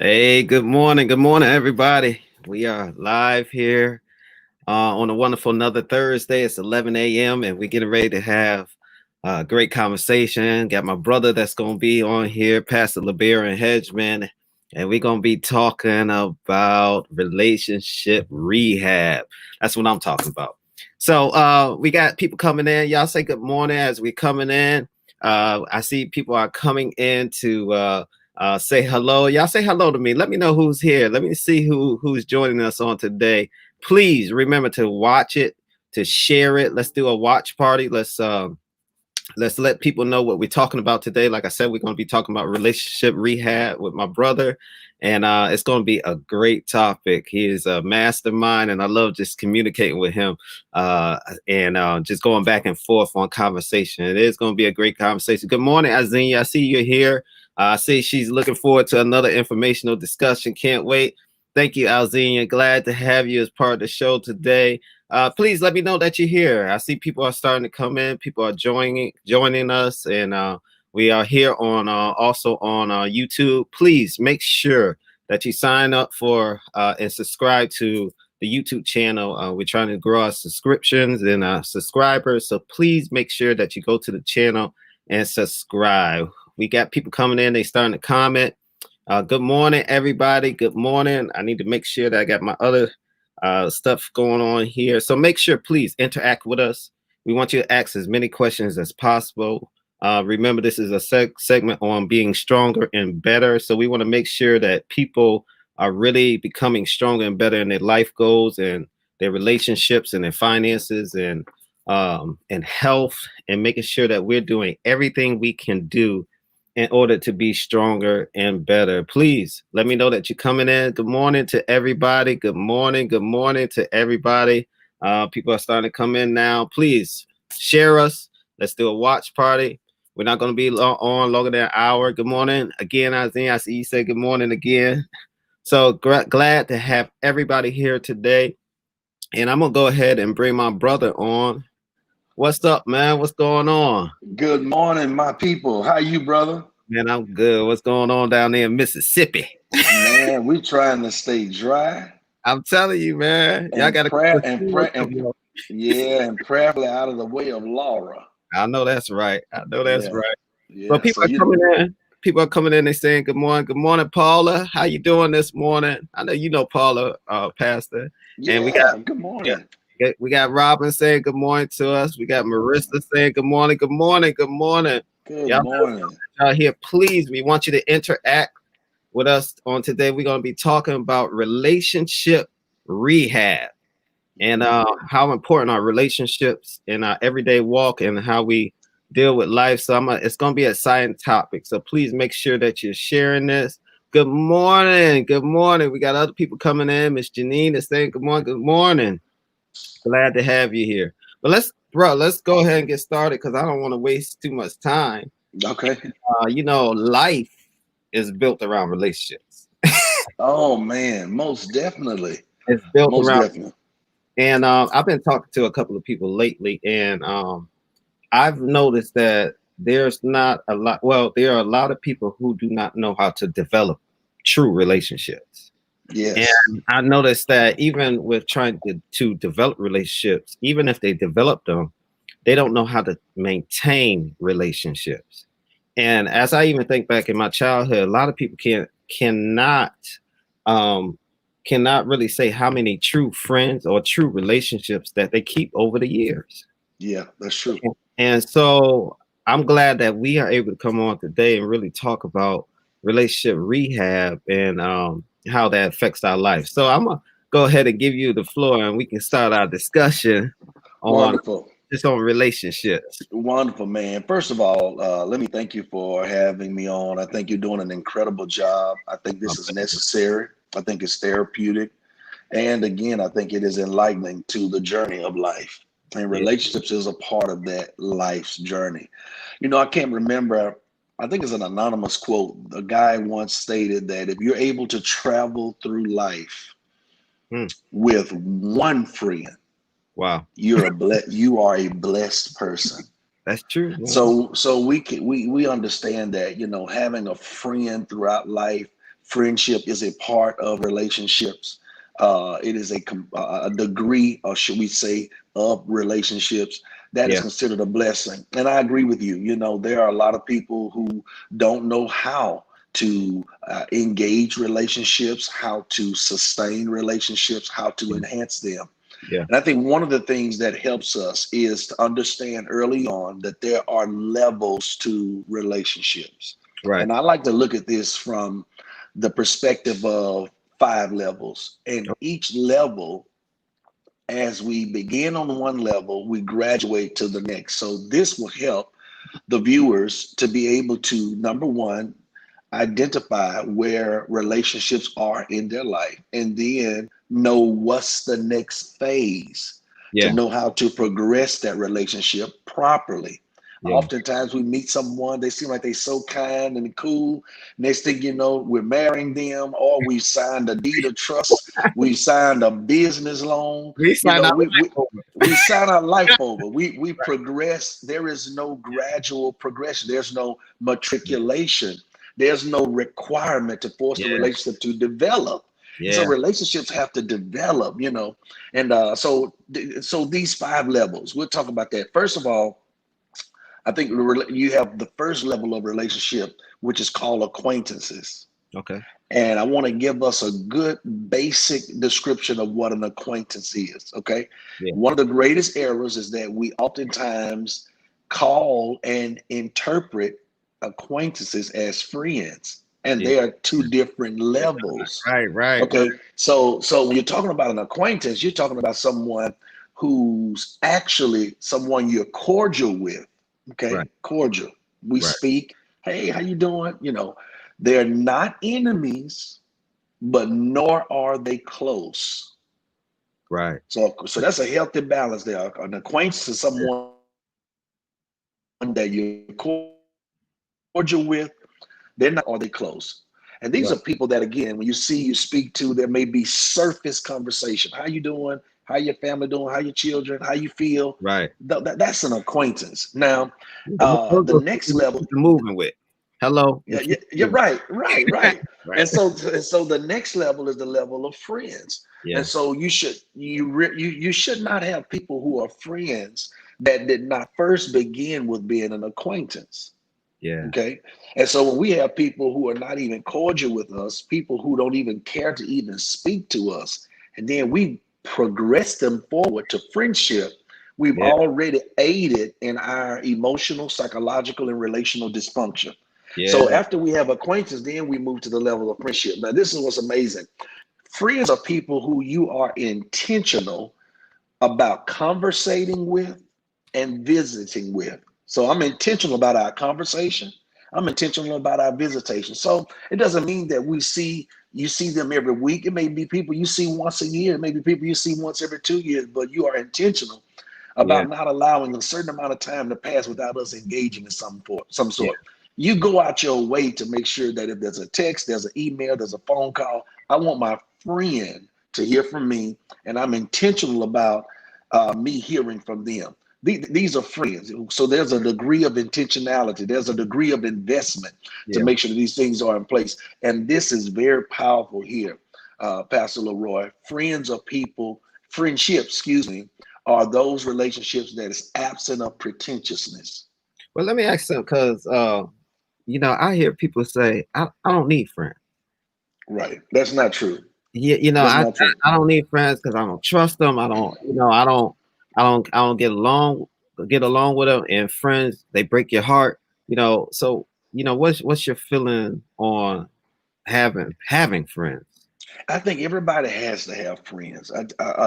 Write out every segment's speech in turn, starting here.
Hey, good morning. Good morning, everybody. We are live here on a wonderful another Thursday. It's 11 a.m. and we're getting ready to have a great conversation. Got my brother that's going to be on here, Pastor LeBaron Hedgeman, and we're going to be talking about relationship rehab. That's what I'm talking about. So we got people coming in. Y'all say good morning as we coming in. I see people are coming in to say hello. Y'all say hello to me. Let me know who's here. Let me see who's joining us on today. Please remember to watch it, to share it. Let's do a watch party. Let's let people know what we're talking about today. Like I said, we're going to be talking about relationship rehab with my brother, and it's going to be a great topic. He is a mastermind, and I love just communicating with him and just going back and forth on conversation. It is going to be a great conversation. Good morning, Azine. I see you're here. I see she's looking forward to another informational discussion. Can't wait. Thank you, Alzina. Glad to have you as part of the show today. Please let me know that you're here. I see people are starting to come in. People are joining us, and we are here on also on YouTube. Please make sure that you sign up for and subscribe to the YouTube channel. We're trying to grow our subscriptions and subscribers, so please make sure that you go to the channel and subscribe. We got people coming in. They starting to comment. Good morning, everybody. Good morning. I need to make sure that I got my other stuff going on here. So make sure, please interact with us. We want you to ask as many questions as possible. Remember, this is a segment on being stronger and better. So we want to make sure that people are really becoming stronger and better in their life goals and their relationships and their finances and health, and making sure that we're doing everything we can do in order to be stronger and better. Please let me know that you're coming in. Good morning to everybody. Good morning. Good morning to everybody. People are starting to come in now. Please share us. Let's do a watch party. We're not going to be on longer than an hour. Good morning again, Isaiah. I see you say good morning again. So glad to have everybody here today. And I'm going to go ahead and bring my brother on. What's up, man? What's going on? Good morning, my people. How you, brother? Man, I'm good. What's going on down there in Mississippi? Man, we trying to stay dry. I'm telling you, man. Y'all got to and prayerfully out of the way of Laura. I know that's right. I know that's Yeah, right. But yeah. people So are coming in. People are coming in. They saying good morning. Good morning, Paula. How you doing this morning? I know you know Paula, Pastor. And we got yeah. Good yeah, morning. we got Robin saying good morning to us. We got Marissa saying good morning. Good morning. Good morning. Good Y'all morning. out here, please. We want you to interact with us on today. We're going to be talking about relationship rehab and how important our relationships in our everyday walk and how we deal with life. So it's going to be a exciting topic. So please make sure that you're sharing this. Good morning. Good morning. We got other people coming in. Miss Janine is saying good morning. Good morning. Glad to have you here. But let's go ahead and get started because I don't want to waste too much time. Okay. Life is built around relationships. Oh man, most definitely. It's built Most around, definitely. and I've been talking to a couple of people lately, and I've noticed that there's not a lot. Well, there are a lot of people who do not know how to develop true relationships. Yes. And I noticed that even with trying to develop relationships, even if they develop them, they don't know how to maintain relationships. And as I even think back in my childhood, a lot of people cannot um, cannot really say how many true friends or true relationships that they keep over the years. Yeah, that's true. And so I'm glad that we are able to come on today and really talk about relationship rehab and how that affects our life. So I'm gonna go ahead and give you the floor, and we can start our discussion on Wonderful. just on relationships. Wonderful, man. First of all, let me thank you for having me on. I think you're doing an incredible job. I think this is necessary. I think it's therapeutic. And again, I think it is enlightening to the journey of life. And Yeah. relationships is a part of that life's journey. I can't remember, I think it's an anonymous quote. A guy once stated that if you're able to travel through life Hmm. with one friend, Wow, you are a blessed person. that's true. Man. So we understand that, having a friend throughout life Friendship is a part of relationships. It is a degree, or should we say, of relationships that is Yeah. considered a blessing. And I agree with you. You know, there are a lot of people who don't know how to engage relationships, how to sustain relationships, how to Yeah. enhance them. Yeah. And I think one of the things that helps us is to understand early on that there are levels to relationships. Right. And I like to look at this from the perspective of 5 levels. And each level, as we begin on one level, we graduate to the next. So this will help the viewers to be able to, number one, identify where relationships are in their life, and then know what's the next phase, to Yeah. know how to progress that relationship properly. Yeah. Oftentimes we meet someone, they seem like they're so kind and cool. Next thing you know, we're marrying them, or we signed a deed of trust, we signed a business loan. We You sign know, out we sign our life over. We progress. There is no gradual progression. There's no matriculation. There's no requirement to force the Yeah. relationship to develop. And so Yeah. relationships have to develop, you know. And so these 5 levels, we'll talk about that. First of all, I think you have the first level of relationship, which is called acquaintances. Okay. And I want to give us a good basic description of what an acquaintance is. Okay. Yeah. One of the greatest errors is that we oftentimes call and interpret acquaintances as friends, and Yeah. they are two different levels. Right. Right. Okay. So when you're talking about an acquaintance, you're talking about someone who's actually someone you're cordial with. Okay. Right. Cordial. We Right. speak, hey, how you doing? You know, they're not enemies, but nor are they close. Right. So that's a healthy balance there. An acquaintance is Yeah. someone that you're cordial with. They're not, are they close? And these Right. are people that, again, when you see, you speak to, there may be surface conversation. How you doing? How your family doing? How your children? How you feel? Right. That's an acquaintance. Now, Those the are next people level, you're moving with. Hello. yeah, yeah, you're right, right. Right. And so the next level is the level of friends. And Yeah. so you should not have people who are friends that did not first begin with being an acquaintance. Yeah. Okay. And so when we have people who are not even cordial with us, people who don't even care to even speak to us, and then we progress them forward to friendship, we've Yeah. already aided in our emotional, psychological, and relational dysfunction. Yeah. So after we have acquaintance, then we move to the level of friendship. Now, this is what's amazing. Friends are people who you are intentional about conversating with and visiting with. So I'm intentional about our conversation. I'm intentional about our visitation. So it doesn't mean that you see them every week. It may be people you see once a year, maybe people you see once every 2 years, but you are intentional Yeah. about not allowing a certain amount of time to pass without us engaging in some Yeah. sort. You go out your way to make sure that if there's a text, there's an email, there's a phone call, I want my friend to hear from me, and I'm intentional about me hearing from them. These are friends. So there's a degree of intentionality. There's a degree of investment to Yeah. make sure that these things are in place. And this is very powerful here, Pastor Leroy. Friendships, excuse me, are those relationships that is absent of pretentiousness. Well, let me ask something, because I hear people say, I don't need friends. Right. That's not true. Yeah, That's not true. I don't need friends because I don't trust them. I don't, I don't get along with them. And friends, they break your heart. So what's your feeling on having friends? I think everybody has to have friends.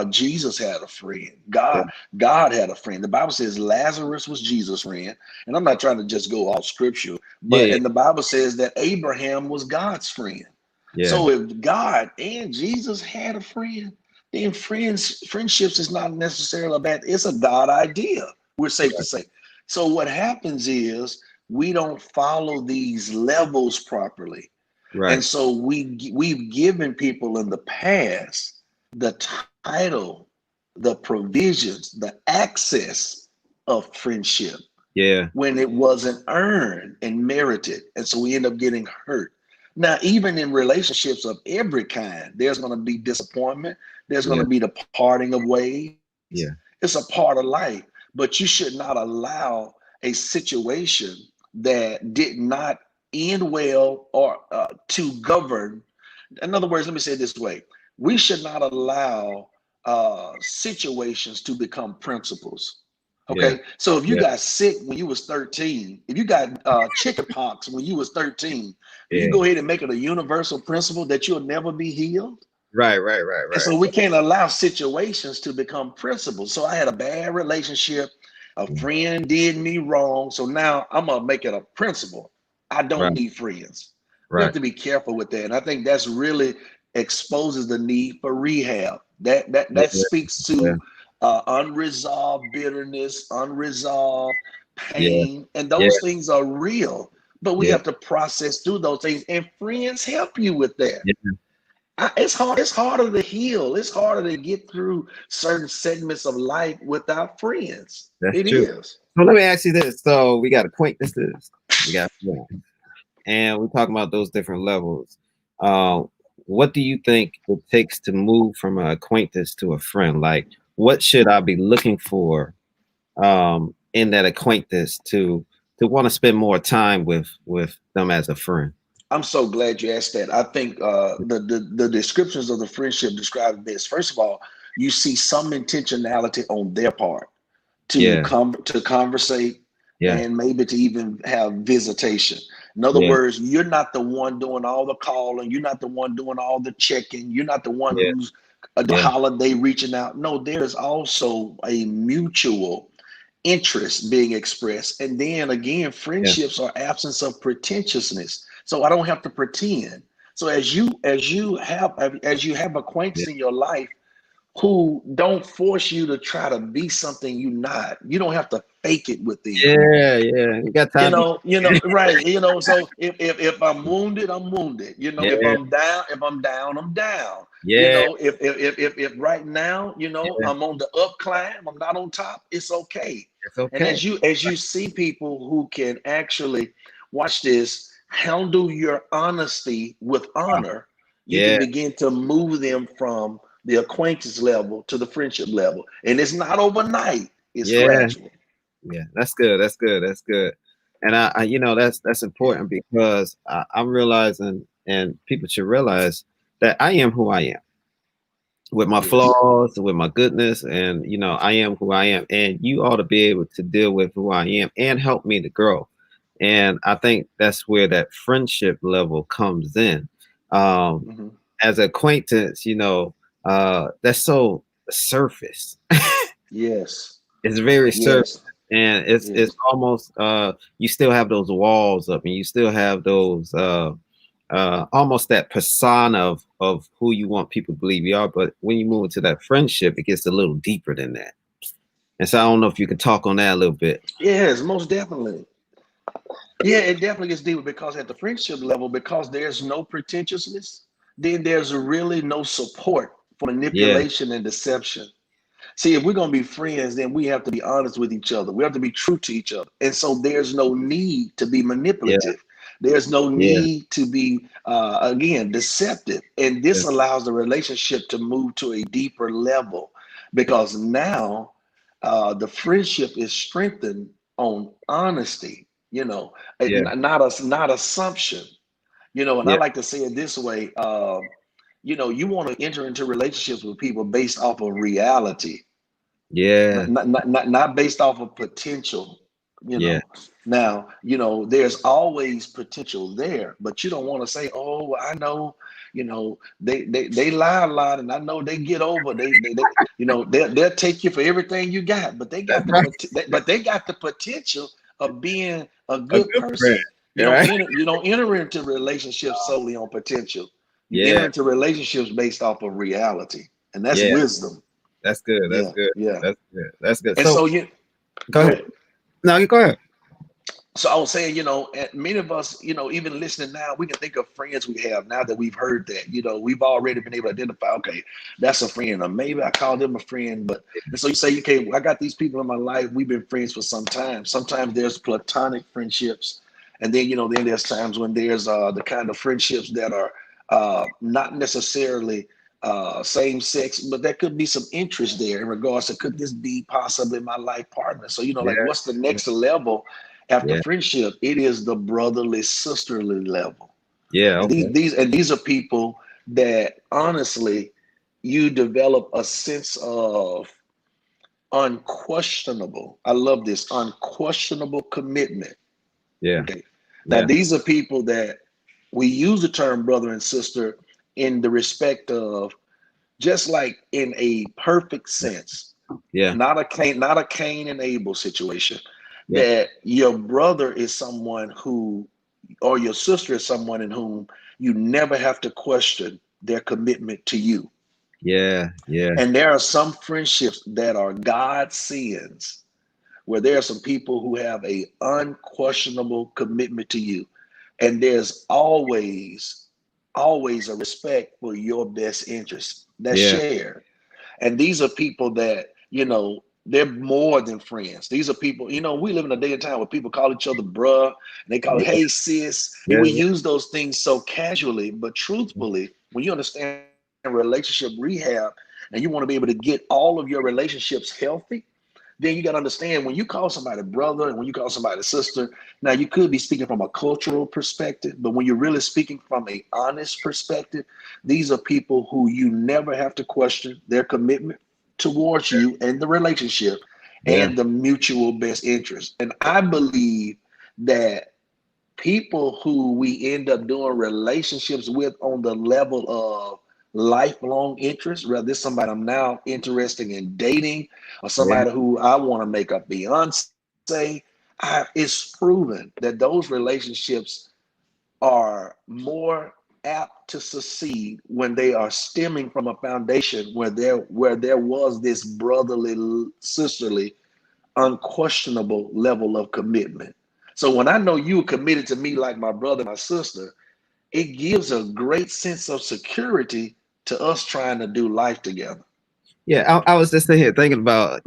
Jesus had a friend. Yeah. God had a friend. The Bible says Lazarus was Jesus' friend, and I'm not trying to just go off scripture, but Yeah. and the Bible says that Abraham was God's friend. Yeah. So if God and Jesus had a friend, then friendships is not necessarily a bad. It's a God idea. We're safe to say. So what happens is we don't follow these levels properly. And Right. so we've given people in the past the title, the provisions, the access of friendship Yeah. when it wasn't earned and merited. And so we end up getting hurt. Now, even in relationships of every kind, there's going to be disappointment. There's going Yeah. to be the parting of ways. Yeah. It's a part of life, but you should not allow a situation that did not end well or to govern. In other words, let me say it this way: we should not allow situations to become principles. Yeah. Okay, so if you Yeah. got sick when you was 13, if you got chicken pox when you was 13, do you Yeah. go ahead and make it a universal principle that you'll never be healed? Right. Right. Right. And Right. so we can't allow situations to become principles. So I had a bad relationship. A friend did me wrong. So now I'm gonna make it a principle. I don't Right. need friends. We have Right. to be careful with that. And I think that's really exposes the need for rehab. That Yeah. speaks Yeah. to unresolved bitterness, unresolved Yeah. pain, and Yeah. those things are real. But we Yeah. have to process through those things, and friends help you with that. Yeah. It's hard. It's harder to heal. It's harder to get through certain segments of life without friends. That's It true. is. So let me ask you this. So we got acquaintances, we got friends, and we're talking about those different levels. Uh, what do you think it takes to move from an acquaintance to a friend? Like, what should I be looking for in that acquaintance to want to spend more time with them as a friend? I'm so glad you asked that. I think the descriptions of the friendship describe this. First of all, you see some intentionality on their part to Yeah. come to conversate Yeah. and maybe to even have visitation. In other Yeah. words, you're not the one doing all the calling. You're not the one doing all the checking. You're not the one Yeah. who's the Yeah. holiday reaching out. No, there's also a mutual interest being expressed. And then again, Yeah. friendships are absence of pretentiousness. So I don't have to pretend. So as you have Yeah. acquaintances in your life who don't force you to try to be something you're not. You don't have to fake it with them. Yeah. Yeah. You got time to. Right. So if I'm wounded, I'm wounded. If Yeah. I'm down, I'm down. Yeah. If right now, Yeah. I'm on the up climb, I'm not on top, it's okay. It's And okay. as you see people who can actually watch this, handle your honesty with honor, you can Yeah. begin to move them from the acquaintance level to the friendship level. And it's not overnight, it's Yeah. gradual. Yeah, that's good. That's good. That's good. And that's Yeah. important because I'm realizing, and people should realize that I am who I am with my Yes. flaws, with my goodness, and I am who I am. And you ought to be able to deal with who I am and help me to grow. And I think that's where that friendship level comes in. Um, Hmm. as acquaintance, that's so surface. Yes. It's very surface, Yes. and it's Yes. almost you still have those walls up, and you still have those almost that persona of who you want people to believe you are. But when you move into that friendship, it gets a little deeper than that. And so I don't know if you can talk on that a little bit. Yes, most definitely. Yeah, it definitely gets deeper because at the friendship level, because there's no pretentiousness, then there's really no support for Yeah, manipulation and deception. See, if we're going to be friends, then we have to be honest with each other. We have to be true to each other. And so there's no need to be yeah, manipulative. There's no yeah, need to be, again, deceptive. And yeah, this allows the relationship to move to a deeper level because now the friendship is strengthened on honesty, yeah, not assumption. And I yeah, like to say it this way. You want to enter into relationships with people based off of reality, yeah, not based off of potential. You yeah. know, now there's always potential there, but you don't want to say, "Oh, well, I know." They lie a lot, and I know they get over. They'll take you for everything you got, but That's right. they got the potential of being a A good good friend. person. All right. You don't enter into relationships solely on potential. You enter Yeah, into relationships based off of reality, and that's yeah. wisdom. That's good. That's Yeah, good. yeah. That's good. That's good. And So so you go go ahead. ahead. No, you go ahead. So I was saying, and many of us, even listening now, we can think of friends we have now that we've heard that. We've already been able to identify, okay, that's a friend, or maybe I call them a friend. But and so you say, okay, well, I got these people in my life. We've been friends for some time. Sometimes there's platonic friendships, And then, then there's times when there's the kind of friendships that are not necessarily same sex, but there could be some interest there in regards to, could this be possibly my life partner? So, like, Yeah. what's the next level after Yeah. friendship? It is the brotherly, sisterly level. Yeah. And Okay. these are people that honestly you develop a sense of unquestionable, I love this, unquestionable commitment. Yeah. Okay. Now, Yeah. these are people that we use the term brother and sister in the respect of, just like in a perfect sense, Yeah. not a Cain and Abel situation, Yeah. that your brother is someone who, or your sister is someone in whom you never have to question their commitment to you. Yeah. Yeah. And there are some friendships that are God sins, where there are some people who have a unquestionable commitment to you, and there's always a respect for your best interest that's Yeah. shared. And these are people that, they're more than friends. These are people, we live in a day and time where people call each other bruh, and they call it, Yeah. hey sis, and Yeah. we use those things so casually. But truthfully, when you understand relationship rehab and you want to be able to get all of your relationships healthy, then you got to understand, when you call somebody brother and when you call somebody sister, now you could be speaking from a cultural perspective, but when you're really speaking from a honest perspective, these are people who you never have to question their commitment towards you and the relationship Yeah. and the mutual best interest. And I believe that people who we end up doing relationships with on the level of lifelong interest, whether it's somebody I'm now interested in dating or Yeah. somebody who I want to make a Beyonce, it's proven that those relationships are more apt to succeed when they are stemming from a foundation where there was this brotherly, sisterly, unquestionable level of commitment. So when I know you are committed to me like my brother, my sister, it gives a great sense of security to us trying to do life together. Yeah. I was just sitting here thinking about,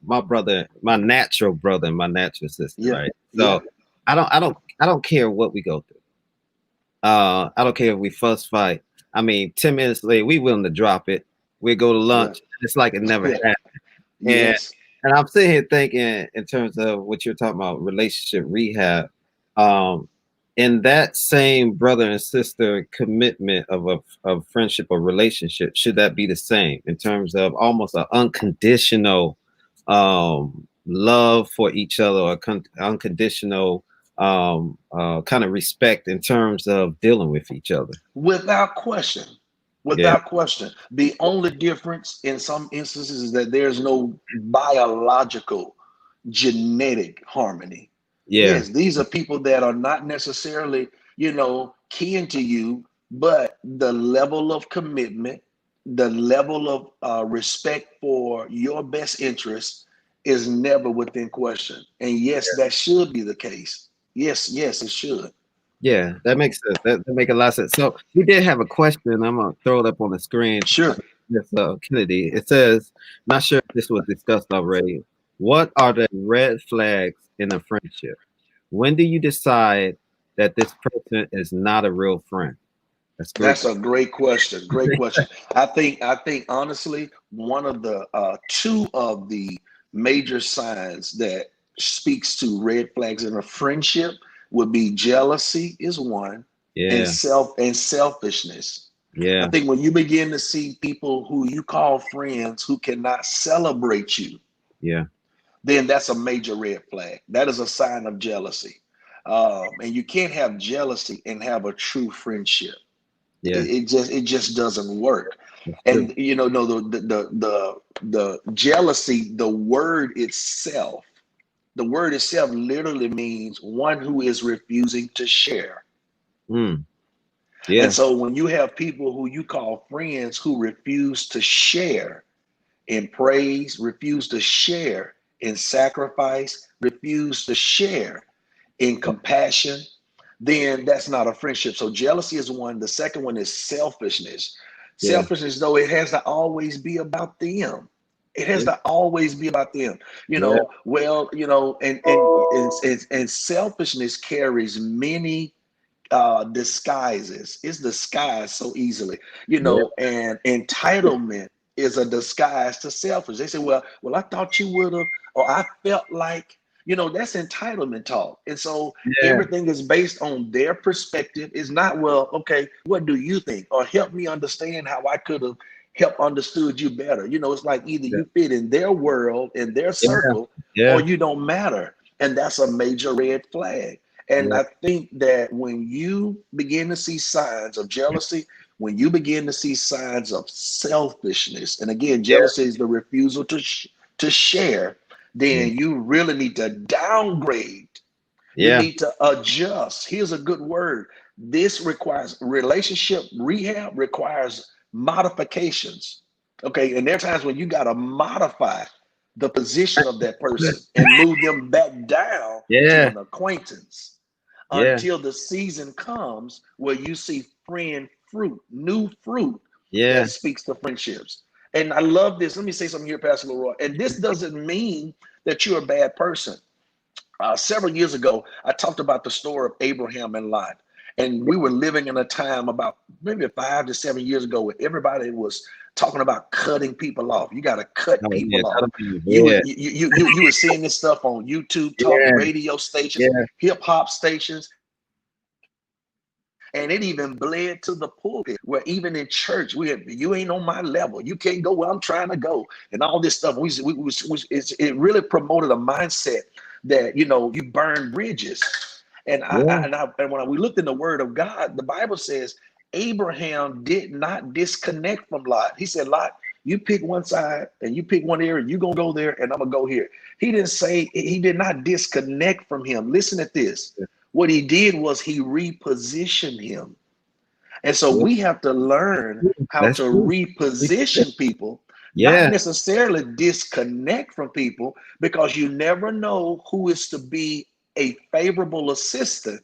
my brother, my natural brother and my natural sister, Yeah, right? yeah, So I don't care what we go through. I don't care if we fuss fight. I mean, 10 minutes later, we willing to drop it. We go to yeah, lunch. It's like it never yeah, happened. And yes, and I'm sitting here thinking in terms of what you're talking about, relationship rehab. Um, in that same brother and sister commitment of of friendship or relationship, should that be the same in terms of almost an unconditional love for each other, or unconditional kind of respect in terms of dealing with each other? without question. Yeah. Without question. The only difference in some instances is that there's no biological genetic harmony. Yeah. Yes, these are people that are not necessarily, kin to you, but the level of commitment, the level of respect for your best interest is never within question. And yes, that should be the case. Yes, yes, it should. Yeah, that makes sense. That make a lot of sense. So we did have a question. I'm gonna throw it up on the screen. Sure. Yes, Kennedy. It says, not sure if this was discussed already. What are the red flags in a friendship? When do you decide that this person is not a real friend? That's a great. That's a great question. Great question. I think honestly, one of the two of the major signs that speaks to red flags in a friendship would be jealousy is one, and Yeah, selfishness. I yeah, think when you begin to see people who you call friends who cannot celebrate you, yeah, then that's a major red flag. That is a sign of jealousy. And you can't have jealousy and have a true friendship. yeah. It just doesn't work. That's true. And no, the jealousy, the word itself literally means one who is refusing to share. Mm, And yeah, so when you have people who you call friends who refuse to share in praise, refuse to share in sacrifice, refuse to share in compassion, then that's not a friendship. So jealousy is one. The second one is selfishness. yeah, Selfishness, though, it has to always be about them. It has to always be about them, Yeah. well, and selfishness carries many disguises. It's disguised so easily, Yeah. and entitlement is a disguise to selfish. They say, well, I thought you would have, or I felt like, that's entitlement talk. And so Yeah. everything is based on their perspective. It's not, well, okay, what do you think? Or help me understand how I could have helped understood you better. It's like either Yeah. you fit in their world, in their Yeah. circle, or Yeah. you don't matter. And that's a major red flag. And Yeah. I think that when you begin to see signs of jealousy, when you begin to see signs of selfishness, and again, Yeah. jealousy is the refusal to share, Yeah. then you really need to downgrade. You Yeah. need to adjust. Here's a good word. This requires relationship rehab, requires modifications. Okay. And there are times when you got to modify the position of that person and move them back down to Yeah. an acquaintance Yeah. until the season comes where you see friend fruit, new fruit that Yeah. speaks to friendships. And I love this. Let me say something here, Pastor Leroy. And this doesn't mean that you're a bad person. Several years ago, I talked about the story of Abraham and Lot. And we were living in a time about maybe 5 to 7 years ago where everybody was talking about cutting people off. You got to cut Oh yeah. people off. That'll be You were yeah. you were seeing this stuff on YouTube, talk Yeah. radio stations, Yeah. hip hop stations, and it even bled to the pulpit where even in church we had, you ain't on my level, you can't go where I'm trying to go, and all this stuff. It really promoted a mindset that you burn bridges. And Yeah. when we looked in the Word of God, the Bible says Abraham did not disconnect from Lot. He said, Lot, you pick one side and you pick one area, you're gonna go there and I'm gonna go here. He did not disconnect from him. Listen at this. What he did was he repositioned him. And so Yeah. we have to learn how That's to true. reposition people, not Yeah. necessarily disconnect from people, because you never know who is to be a favorable assistant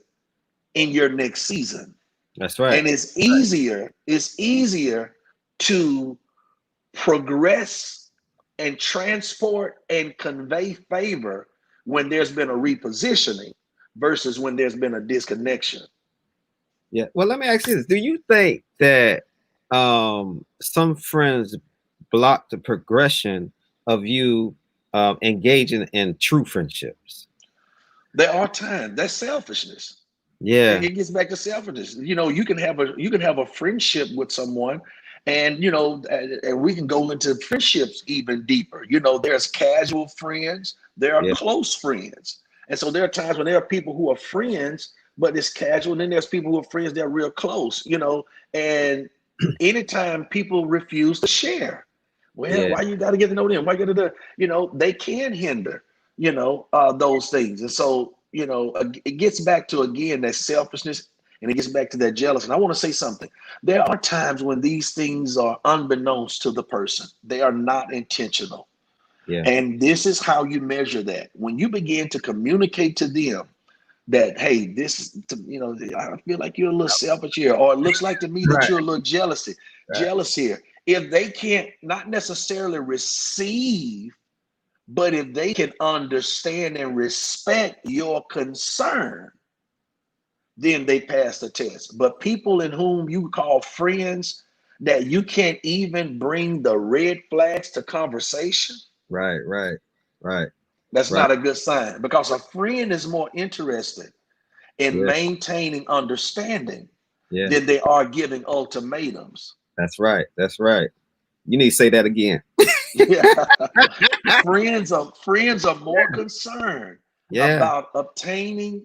in your next season. That's right. And it's easier to progress and transport and convey favor when there's been a repositioning versus when there's been a disconnection. Yeah. Well, let me ask you this. Do you think that some friends block the progression of you engaging in true friendships? There are times that's selfishness. Yeah. It gets back to selfishness. You can have a friendship with someone, and we can go into friendships even deeper. There's casual friends, there are Yeah. close friends, and so there are times when there are people who are friends, but it's casual. And then there's people who are friends that are real close. And anytime people refuse to share, well, Yeah. why you got to get to know them? Why you got to, they can hinder, those things. And so, it gets back to, again, that selfishness, and it gets back to that jealousy. And I want to say something. There are times when these things are unbeknownst to the person. They are not intentional. Yeah. And this is how you measure that. When you begin to communicate to them that, hey, I feel like you're a little selfish here, or it looks like to me that Right. you're a little Right. jealous here. If they can't not necessarily receive, but if they can understand and respect your concern, then they pass the test. But people in whom you call friends that you can't even bring the red flags to conversation, Right. Right. Right. that's Right. not a good sign, because a friend is more interested in Yeah. maintaining understanding Yeah. than they are giving ultimatums. That's right. That's right. You need to say that again. Yeah. Friends are more concerned Yeah. about obtaining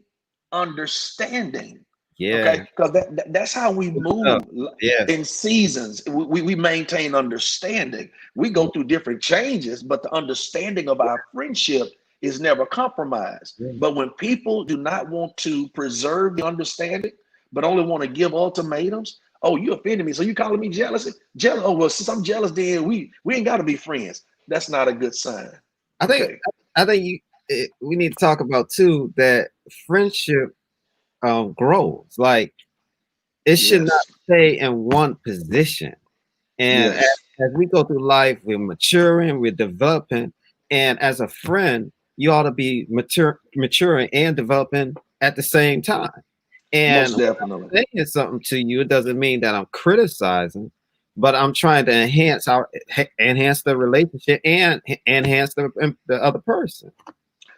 understanding. Okay, Yeah. because that's how we Good stuff. move Yeah. in seasons. We maintain understanding. We go through different changes, but the understanding of our friendship is never compromised. Yeah. But when people do not want to preserve the understanding, but only want to give ultimatums, oh, you offended me, so you calling me jealous? Jealous? Oh, well, since I'm jealous, then we ain't got to be friends. That's not a good sign. I think Okay. I think we need to talk about too that friendship grows. Like it should not Yes. stay in one position. And Yes. as we go through life, we're maturing, we're developing, and as a friend, you ought to be maturing and developing at the same time. And Most when definitely. I'm saying something to you, it doesn't mean that I'm criticizing, but I'm trying to enhance the relationship and enhance the other person.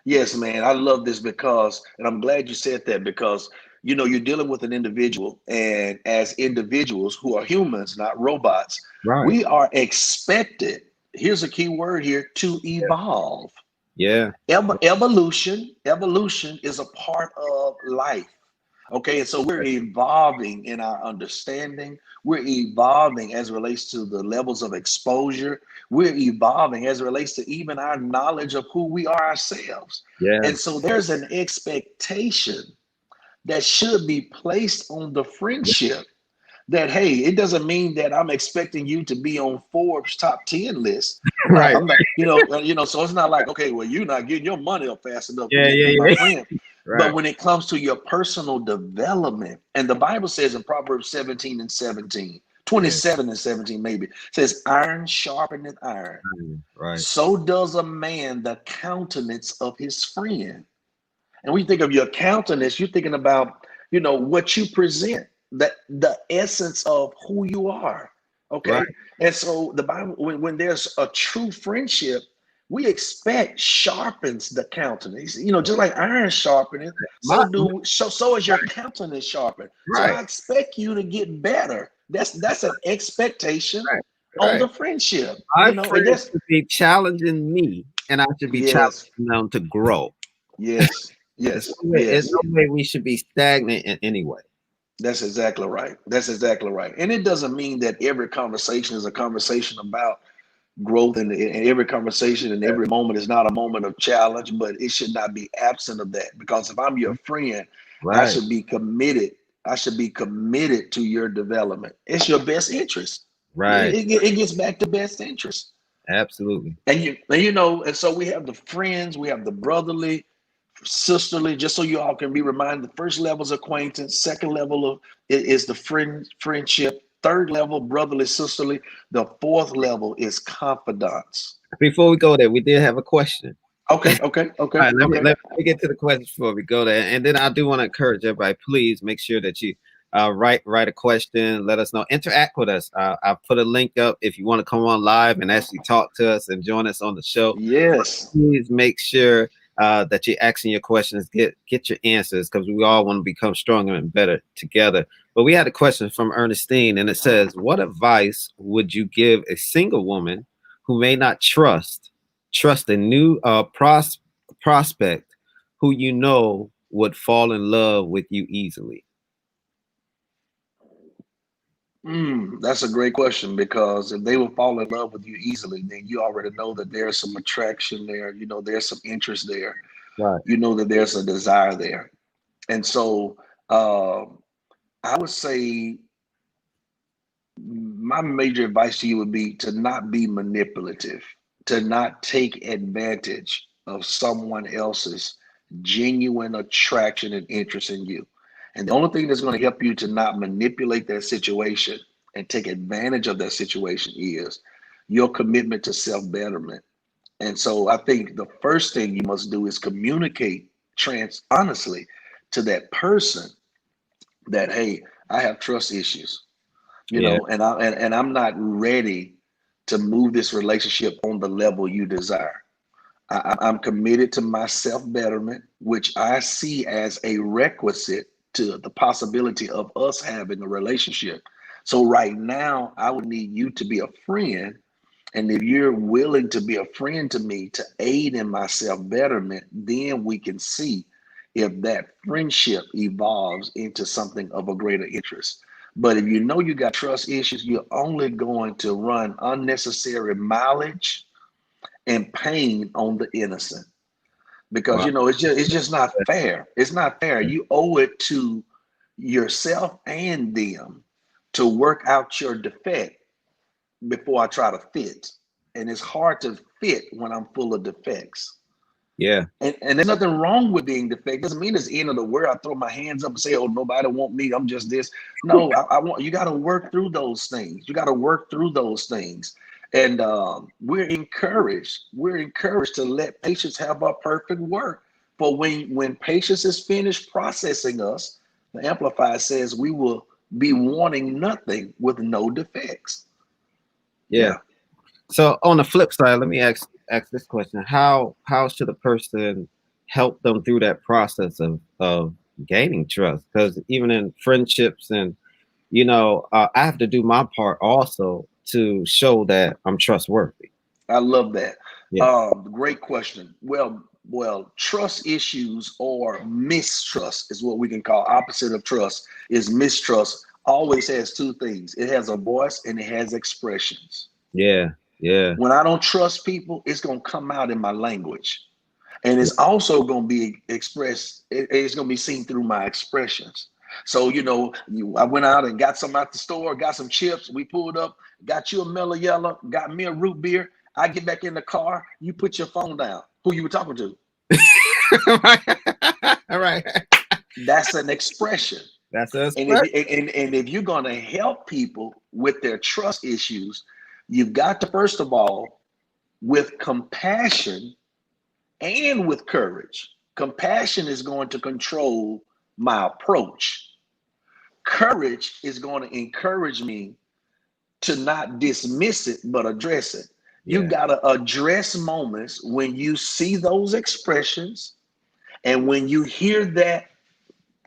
Yes, man. I love this because, and I'm glad you said that because, you're dealing with an individual, and as individuals who are humans, not robots, Right. we are expected, here's a key word here, to evolve. Yeah. Evolution is a part of life. Okay, and so we're evolving in our understanding. We're evolving as it relates to the levels of exposure. We're evolving as it relates to even our knowledge of who we are ourselves. Yeah. And so there's an expectation that should be placed on the friendship that, hey, it doesn't mean that I'm expecting you to be on Forbes top 10 list. Right. I'm not, so it's not like, okay, well, you're not getting your money up fast enough for Yeah. me to be my Yeah. friend. But Right. when it comes to your personal development, and the Bible says in Proverbs 17 and 17, Yeah. 27 and 17, maybe, says, iron sharpeneth iron. Right. So does a man the countenance of his friend. And when you think of your countenance, you're thinking about, what you present, the essence of who you are. Right. Okay. And so the Bible, when there's a true friendship, we expect sharpens the countenance. Just like iron sharpening, My, so is your countenance sharpened. So right. I expect you to get better. That's an expectation Right. on Right. the friendship. My And friends that's should be challenging me, and I should be challenging yes, them to grow. yes, There's yes, no way, there's yes. no way we should be stagnant in any way. That's exactly right. That's exactly right. And it doesn't mean that every conversation is a conversation about growth, and every conversation and every moment is not a moment of challenge, but it should not be absent of that. Because if I'm your friend, I Right. should be committed. I should be committed to your development. It's your best interest. Right. It gets back to best interest. Absolutely. And so we have the friends, we have the brotherly, sisterly, just so you all can be reminded. The first level is acquaintance, second level of is the friendship, third level brotherly, sisterly, the fourth level is confidants. Before we go there, we did have a question. Okay, okay, All okay, right, okay. let me get to the questions before we go there, and then I do want to encourage everybody. Please make sure that you write a question. Let us know. Interact with us. I'll put a link up if you want to come on live and actually talk to us and join us on the show. Yes. Please make sure that you're asking your questions. Get your answers because we all want to become stronger and better together. But we had a question from Ernestine, and it says, "What advice would you give a single woman who may not trust a new prospect who would fall in love with you easily?" That's a great question, because if they will fall in love with you easily, then you already know that there's some attraction there. There's some interest there. Right. You know that there's a desire there. And so uh, I would say my major advice to you would be to not be manipulative, to not take advantage of someone else's genuine attraction and interest in you. And the only thing that's going to help you to not manipulate that situation and take advantage of that situation is your commitment to self betterment. And so I think the first thing you must do is communicate honestly to that person that, hey, I have trust issues, Yeah. and I'm not ready to move this relationship on the level you desire. I'm committed to my self betterment, which I see as a requisite to the possibility of us having a relationship. So right now, I would need you to be a friend. And if you're willing to be a friend to me to aid in my self betterment, then we can see if that friendship evolves into something of a greater interest. But if you know you got trust issues, you're only going to run unnecessary mileage and pain on the innocent, because Wow. it's just not fair. It's not fair. You owe it to yourself and them to work out your defect before I try to fit. And it's hard to fit when I'm full of defects. Yeah. And there's nothing wrong with being defective. Doesn't mean it's the end of the world. I throw my hands up and say, "Oh, nobody want me. I'm just this." No, I want you. Got to work through those things. You got to work through those things. And we're encouraged. We're encouraged to let patients have our perfect work. For when patients is finished processing us, the Amplified says we will be wanting nothing with no defects. Yeah. Yeah. So on the flip side, let me ask this question: How should a person help them through that process of gaining trust? Because even in friendships, and I have to do my part also to show that I'm trustworthy. I love that. Yeah. Great question. Well, trust issues or mistrust is what we can call opposite of trust is mistrust. Always has two things. It has a voice and it has expressions. Yeah. Yeah. When I don't trust people, it's gonna come out in my language, and Yeah. it's also gonna be expressed. It's gonna be seen through my expressions. So I went out and got some at the store, got some chips. We pulled up, got you a Mellow Yellow, got me a root beer. I get back in the car, you put your phone down. Who you were talking to? All right. That's an expression. That's a And expression. and if you're gonna help people with their trust issues, you've got to first of all, with compassion and with courage. Compassion is going to control my approach. Courage is going to encourage me to not dismiss it, but address it. You Yeah. got to address moments when you see those expressions and when you hear that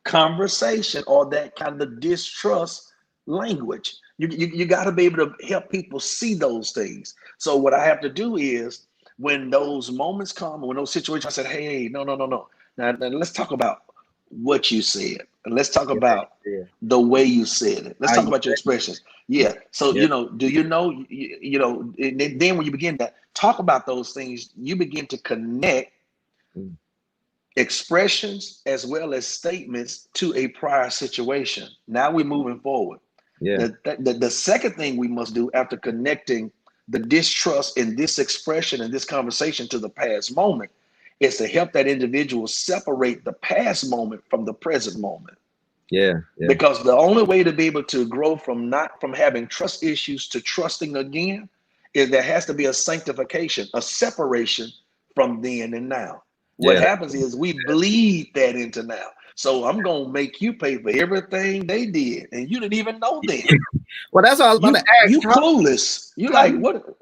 conversation or that kind of distrust language. You got to be able to help people see those things. So what I have to do is when those moments come, when those situations, I said, hey, no, no, no, no. Now let's talk about what you said. And let's talk Yeah. about Yeah. the way you said it. Let's How talk you about your say it. expressions. Yeah. So, Yeah. do and then when you begin to talk about those things, you begin to connect Mm. expressions as well as statements to a prior situation. Now we're moving forward. Yeah. The second thing we must do after connecting the distrust in this expression and this conversation to the past moment is to help that individual separate the past moment from the present moment. Yeah. Yeah. Because the only way to be able to grow from having trust issues to trusting again is there has to be a sanctification, a separation from then and now. What Yeah. happens is we bleed that into now. So I'm gonna make you pay for everything they did, and you didn't even know them. Well, that's what I was about to ask. You clueless. You How do like you, what?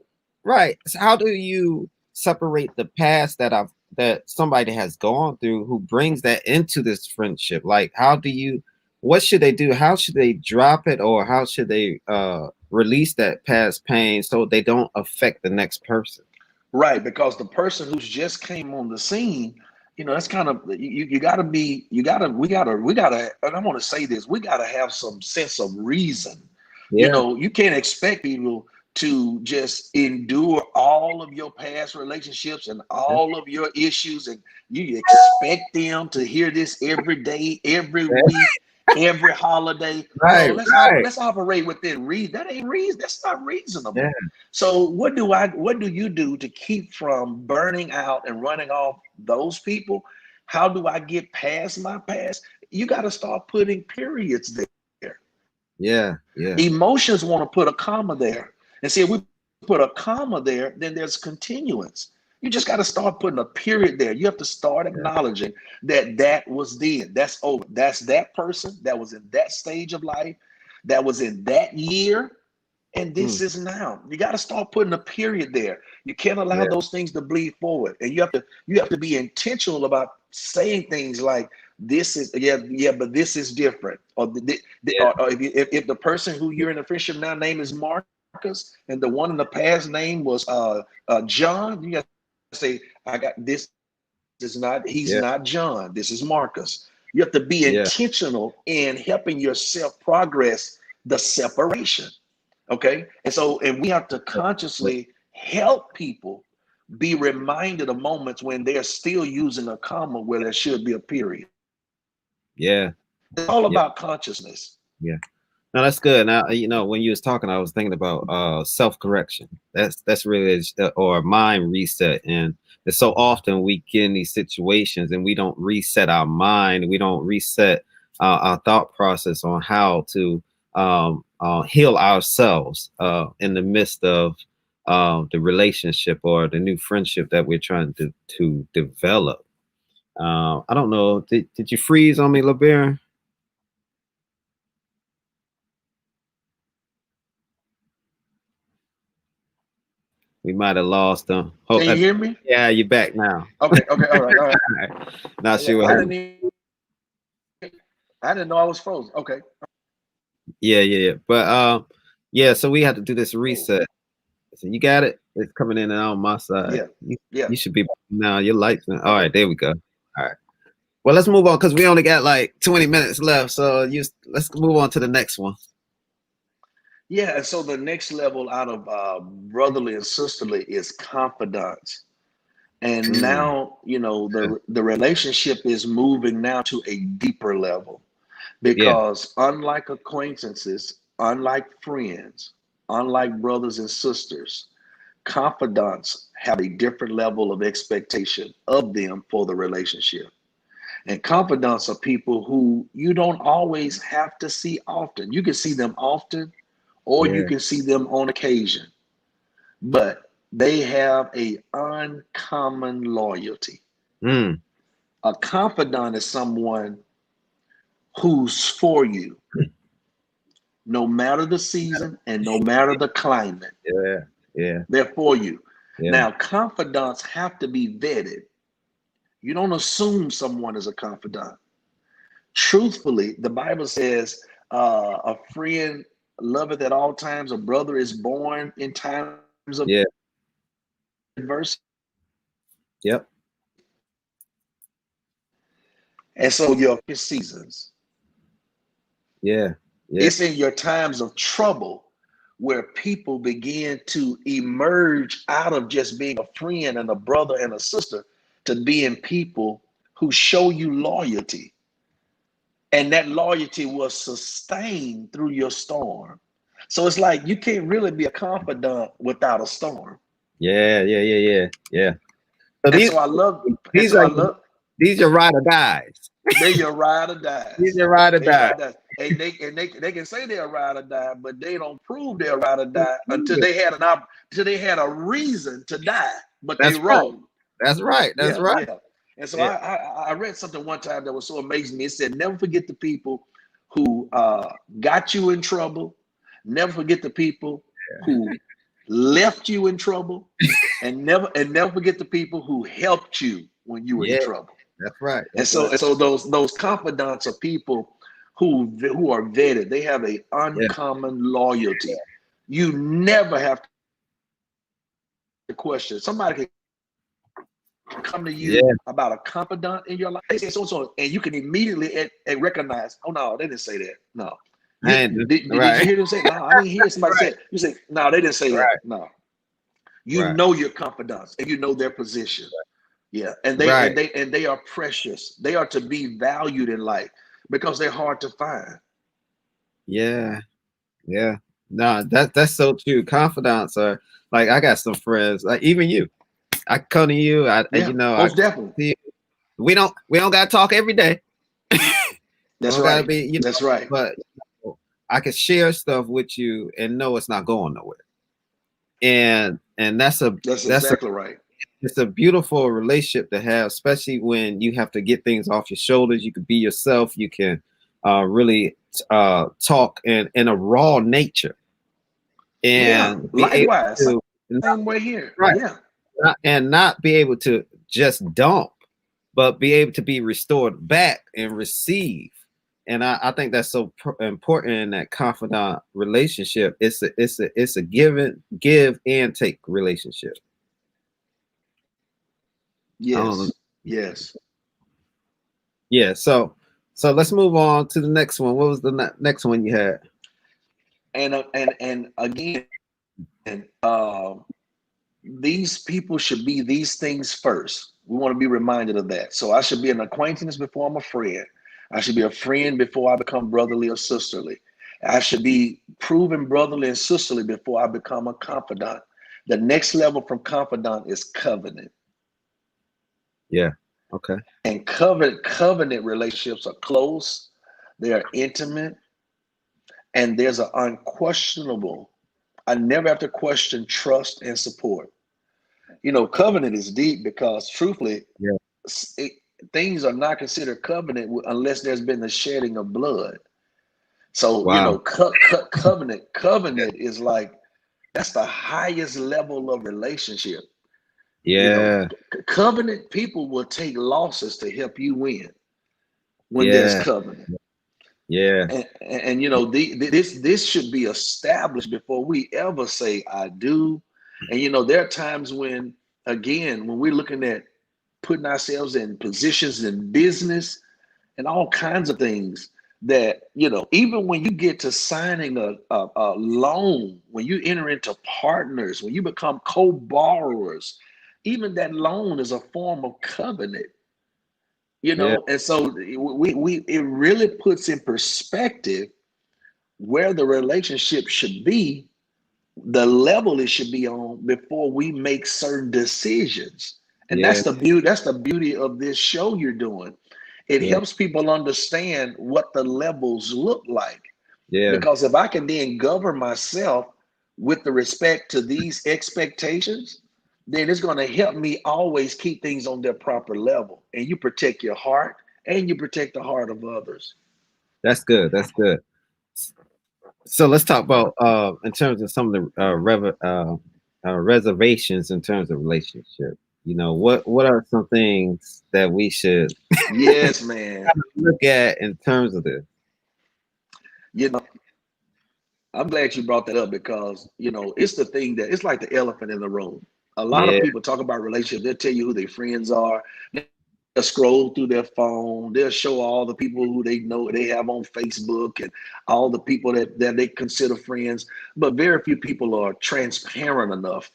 right? So how do you separate the past that somebody has gone through who brings that into this friendship? Like, what should they do? How should they drop it, or how should they release that past pain so they don't affect the next person? Right, because the person who's just came on the scene, that's kind of you got to be we got to and I want to say this, we got to have some sense of reason. Yeah. You can't expect people to just endure all of your past relationships and Yeah. all of your issues, and you expect them to hear this every day, every week, every holiday. No, Right. Right. let's operate within reason. That ain't reason. That's not reasonable. Yeah. So what do you do to keep from burning out and running off those people? How do I get past my past? You got to start putting periods there. Yeah. Yeah. Emotions want to put a comma there. And see, if we put a comma there, then there's continuance. You just got to start putting a period there. You have to start Yeah. acknowledging that was then. That's over. That's that person that was in that stage of life, that was in that year, and Mm. this is now. You got to start putting a period there. You can't allow Yeah. those things to bleed forward, and you have to be intentional about saying things like, this is, yeah, but this is different, Yeah. or if the person who you're in a friendship now name is Marcus and the one in the past name was John, you got to say, I got this. Is not He's Yeah. not John, this is Marcus. You have to be Yeah. intentional in helping yourself progress the separation. Okay. And we have to consciously help people be reminded of moments when they're still using a comma where there should be a period. Yeah. It's all Yeah. about consciousness. Yeah. No, that's good. Now, when you was talking, I was thinking about self-correction. That's really or mind reset. And it's so often we get in these situations and we don't reset our mind. We don't reset our thought process on how to heal ourselves in the midst of the relationship or the new friendship that we're trying to develop. I don't know. Did you freeze on me, LeBaron? We might have lost them. Oh, Can you hear me? yeah, you're back now. Okay, okay, all right, all right. All right. Not Yeah, sure what happened. I didn't know I was frozen. Okay. Yeah. But yeah, so we had to do this Oh, reset. So you got it? It's coming in and out on my side. yeah, You, yeah. you should be now. Your lights. All Okay. right, there we go. All right. Well, let's move on because we only got like 20 minutes left. So let's move on to the next one. Yeah, and so the next level out of brotherly and sisterly is confidence. And Mm, now, yeah. the relationship is moving now to a deeper level Yeah. because unlike acquaintances, unlike friends, unlike brothers and sisters, confidants have a different level of expectation of them for the relationship. And confidants are people who you don't always have to see often. You can see them often or you Yeah. can see them on occasion, but they have a uncommon loyalty. Mm, A confidant is someone who's for you, no matter the season and no matter the climate. yeah. Yeah. They're for you. Yeah. Now, confidants have to be vetted. You don't assume someone is a confidant. Truthfully, the Bible says a friend loveth at all times, a brother is born in times of Yeah. adversity. Yep. And so your seasons, Yeah. Yeah. it's in your times of trouble where people begin to emerge out of just being a friend and a brother and a sister to being people who show you loyalty. And that loyalty will sustain through your storm. So it's like you can't really be a confidant without a storm. Yeah. So And so I love, and these so are I love, these are ride or dies. they're your ride or These dies. are ride or They die. ride or die. And they can say they're ride or die, but they don't prove they're ride or die until they had a reason to die, but they That's right. rode. That's right. That's Yeah, right. yeah. And so Yeah. I read something one time that was so amazing to me. It said, never forget the people who got you in trouble. Never forget the people who left you in trouble, and never forget the people who helped you when you were in Yeah. trouble. That's right. And That's so right. and so those confidants are people who are vetted. They have a Yeah. uncommon loyalty. You never have to question. Somebody can come to you Yeah. about a confidant in your life. They say so, and you can immediately recognize, oh no, they didn't say that. No. And Did you right. hear them say? No, I didn't hear somebody say Right. it. You say, no, they didn't say that. Right. No. You Right. know your confidants and you know their position. Yeah. And Right. they are precious. They are to be valued in life because they're hard to find. Yeah. Yeah. No, that's so true. Confidants are like I got some friends, like even you. I come to you, Yeah, I most definitely. see we don't gotta talk every day. That's Don't gotta right. be, That's right. but I can share stuff with you and know it's not going nowhere. And that's a That's that's a exactly right. it's a beautiful relationship to have, especially when you have to get things off your shoulders. You can be yourself. You can really talk in a raw nature Yeah. and be able Likewise. to not, Same way here. right Yeah. and not be able to just dump, but be able to be restored back and receive. And I think that's so important in that confidant relationship. It's a give and take relationship. I don't know. Yes. Yes. Yeah. So let's move on to the next one. What was the next one you had? And again, uh, these people should be these things first. We want to be reminded of that. So I should be an acquaintance before I'm a friend. I should be a friend before I become brotherly or sisterly. I should be proven brotherly and sisterly before I become a confidant. The next level from confidant is covenant. Yeah. Okay. And covenant relationships are close, they are intimate, and there's an unquestionable, I never have to question trust and support. Covenant is deep because truthfully, Yeah. it, things are not considered covenant unless there's been the shedding of blood. So, Wow. covenant is like, that's the highest level of relationship. You know, Yeah. covenant people will take losses to help you win when there's Yeah. covenant. Yeah. And this should be established before we ever say I do. And there are times when, again, when we're looking at putting ourselves in positions in business and all kinds of things, that even when you get to signing a loan, when you enter into partners, when you become co-borrowers, even that loan is a form of covenant. Yeah. And so we it really puts in perspective where the relationship should be, the level it should be on before we make certain decisions. And Yeah. that's the beauty of this show you're doing. It Yeah. helps people understand what the levels look like. Yeah. Because if I can then govern myself with the respect to these expectations, then it's going to help me always keep things on their proper level. And you protect your heart and you protect the heart of others. That's good. That's good. So let's talk about in terms of some of the reservations in terms of relationship. What are some things that we should Yes, man. look at in terms of this? You know, I'm glad you brought that up because, it's the thing that it's like the elephant in the room. A lot of Yeah. people talk about relationships. They'll tell you who their friends are. They'll scroll through their phone. They'll show all the people who they know they have on Facebook and all the people that they consider friends. But very few people are transparent enough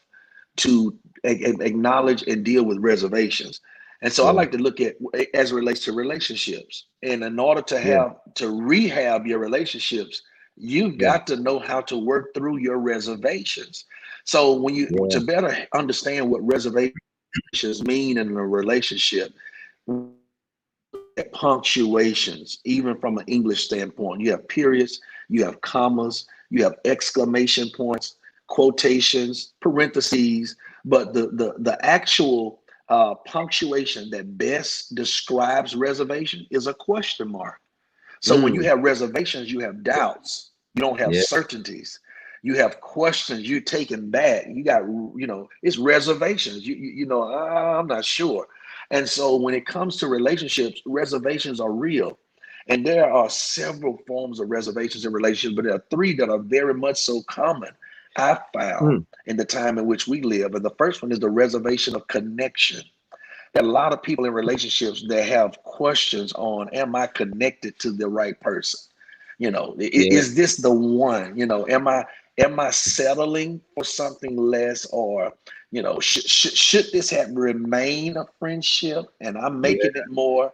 to acknowledge and deal with reservations. And so I Yeah. like to look at as it relates to relationships. And in order Yeah. to rehab your relationships, you've Yeah. got to know how to work through your reservations. So Yeah. to better understand what reservations mean in a relationship, punctuations, even from an English standpoint. You have periods, you have commas, you have exclamation points, quotations, parentheses, but the actual punctuation that best describes reservation is a question mark. So when you Mm. have reservations, you have doubts. You don't have Yeah. certainties. You have questions. You're taken back. You got, it's reservations. I'm not sure. And so when it comes to relationships, reservations are real. And there are several forms of reservations in relationships, but there are three that are very much so common, I found, Mm. in the time in which we live. And the first one is the reservation of connection. There are a lot of people in relationships that have questions on, am I connected to the right person? Yeah. Is this the one? Am I settling for something less, or should this have remain a friendship and I'm Yeah. making it more?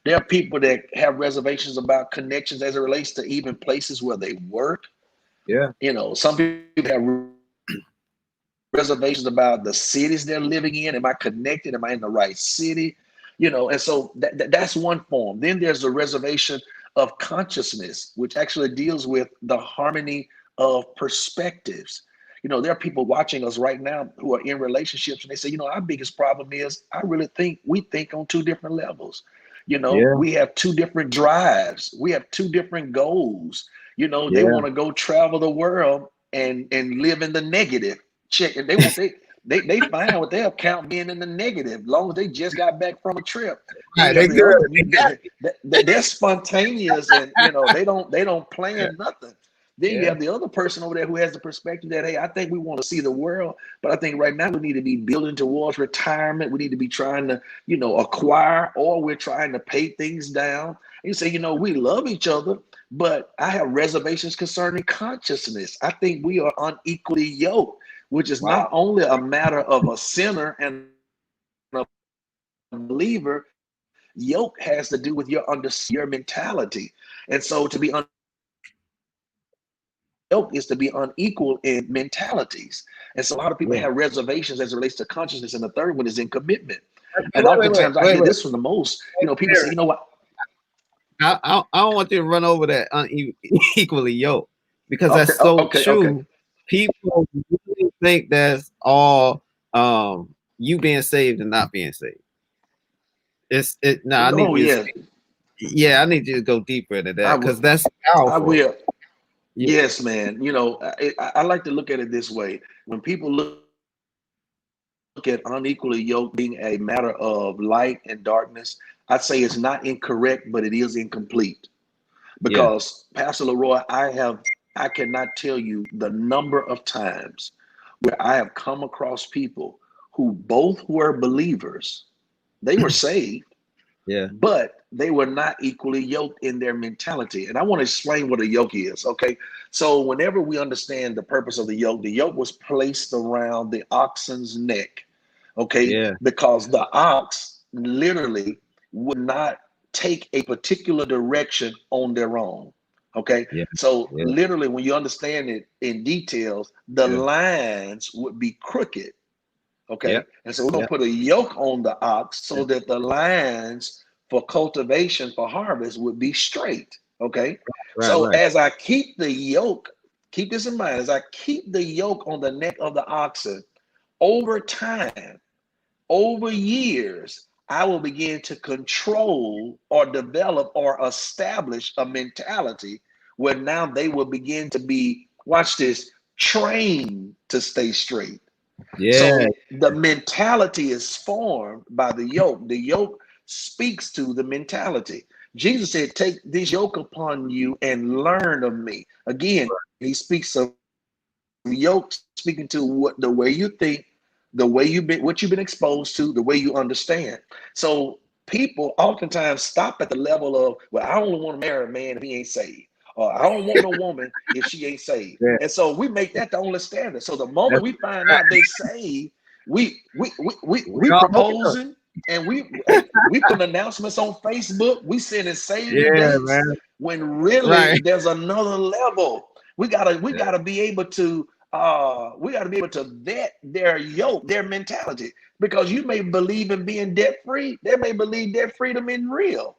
There are people that have reservations about connections as it relates to even places where they work. Yeah. Some people have reservations about the cities they're living in. Am I connected? Am I in the right city? And so that's one form. Then there's the reservation of consciousness, which actually deals with the harmony of perspectives. There are people watching us right now who are in relationships and they say, our biggest problem is I really think we think on two different levels. Yeah. We have two different drives. We have two different goals. They Yeah. want to go travel the world and live in the negative. Check and they fine with their account being in the negative, as long as they just got back from a trip. Then Right. you have They the good. other, they're spontaneous, and they don't plan nothing. Then you Yeah. have the other person over there who has the perspective that, hey, I think we want to see the world, but I think right now we need to be building towards retirement. We need to be trying to, acquire, or we're trying to pay things down. And you say, we love each other, but I have reservations concerning consciousness. I think we are unequally yoked, which is Wow. not only a matter of a sinner and a believer. Yoke has to do with your mentality. And so to be yoke is to be unequal in mentalities. And so a lot of people Yeah. have reservations as it relates to consciousness. And the third one is in commitment. And Wait, oftentimes I hear this from the most, people say, you know what? I don't want you to run over that unequally yoked, because Okay, that's so okay, true. okay. People really think that's all you being saved and not being saved. I need Oh, you to yeah. speak. Yeah, I need you to go deeper into I that, will. because that's I powerful. will. Yeah, Yes, man. I like to look at it this way. When people look at unequally yoked being a matter of light and darkness, I'd say it's not incorrect, but it is incomplete. yeah, Because Pastor Leroy, I cannot tell you the number of times where I have come across people who both were believers. They were saved, yeah, but they were not equally yoked in their mentality. And I want to explain what a yoke is. Okay. So whenever we understand the purpose of the yoke was placed around the oxen's neck. Okay. yeah, Because the ox literally would not take a particular direction on their own. Okay. yeah, So yeah, literally, when you understand it in details, the yeah, lines would be crooked. yeah, Okay. And so we're going yeah, to put a yoke on the ox so that the lines for cultivation for harvest would be straight. Okay. right, So right. as I keep the yoke, keep this in mind, as I keep the yoke on the neck of the oxen, over time, over years, I will begin to control or develop or establish a mentality where now they will begin to be, watch this, trained to stay straight. Yeah, So the mentality is formed by the yoke. The yoke speaks to the mentality. Jesus said, "Take this yoke upon you and learn of me." Again, he speaks of yoke, speaking to what the way you think, the way you've been, what you've been exposed to, the way you understand. So people oftentimes stop at the level of, well, I only want to marry a man if he ain't saved, or I don't want no woman if she ain't saved. yeah. And so we make that the only standard. So the moment That's we find right. out they saved, We we all hooked up. proposing, and we put announcements on Facebook, we sending savior Yeah, dates, man. when really Right. there's another level. We Yeah, gotta be able to vet their yoke, their mentality, because you may believe in being debt free. They may believe debt freedom in real.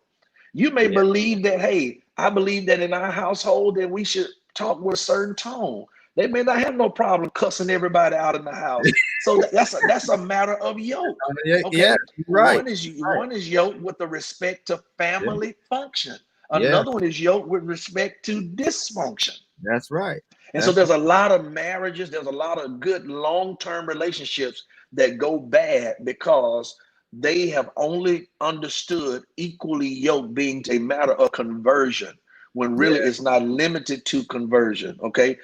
You may yeah, believe that, hey, I believe that in our household that we should talk with a certain tone. They may not have no problem cussing everybody out in the house. So that's a matter of yoke. yeah, yeah. Okay, You're right. Right. one is yoked with the respect to Yeah, family function. yeah. Another one is yoked with respect to dysfunction. That's right. And so That's there's a lot of marriages, there's a lot of good long-term relationships that go bad because they have only understood equally yoked being a matter of conversion, when really yeah, it's not limited to conversion. Okay.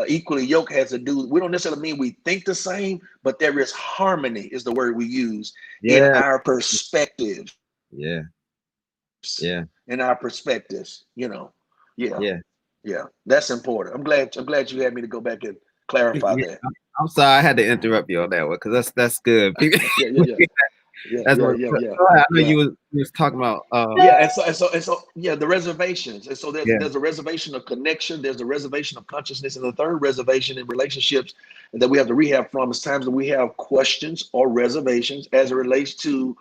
Equally yoked has to do, we don't necessarily mean we think the same, but there is harmony, is the word we use in yeah, our perspectives. yeah, yeah, In our perspectives, Yeah. yeah. Yeah, that's important. I'm glad you had me to go back and clarify Yeah. that. I'm sorry, I had to interrupt you on that one, because that's good. Yeah, yeah, yeah, yeah, That's yeah, what. yeah, yeah, I know yeah. you was talking about. Yeah, and so yeah, the reservations. And so there's Yeah, there's a reservation of connection, there's a reservation of consciousness, and the third reservation in relationships that we have to rehab from is times that we have questions or reservations as it relates to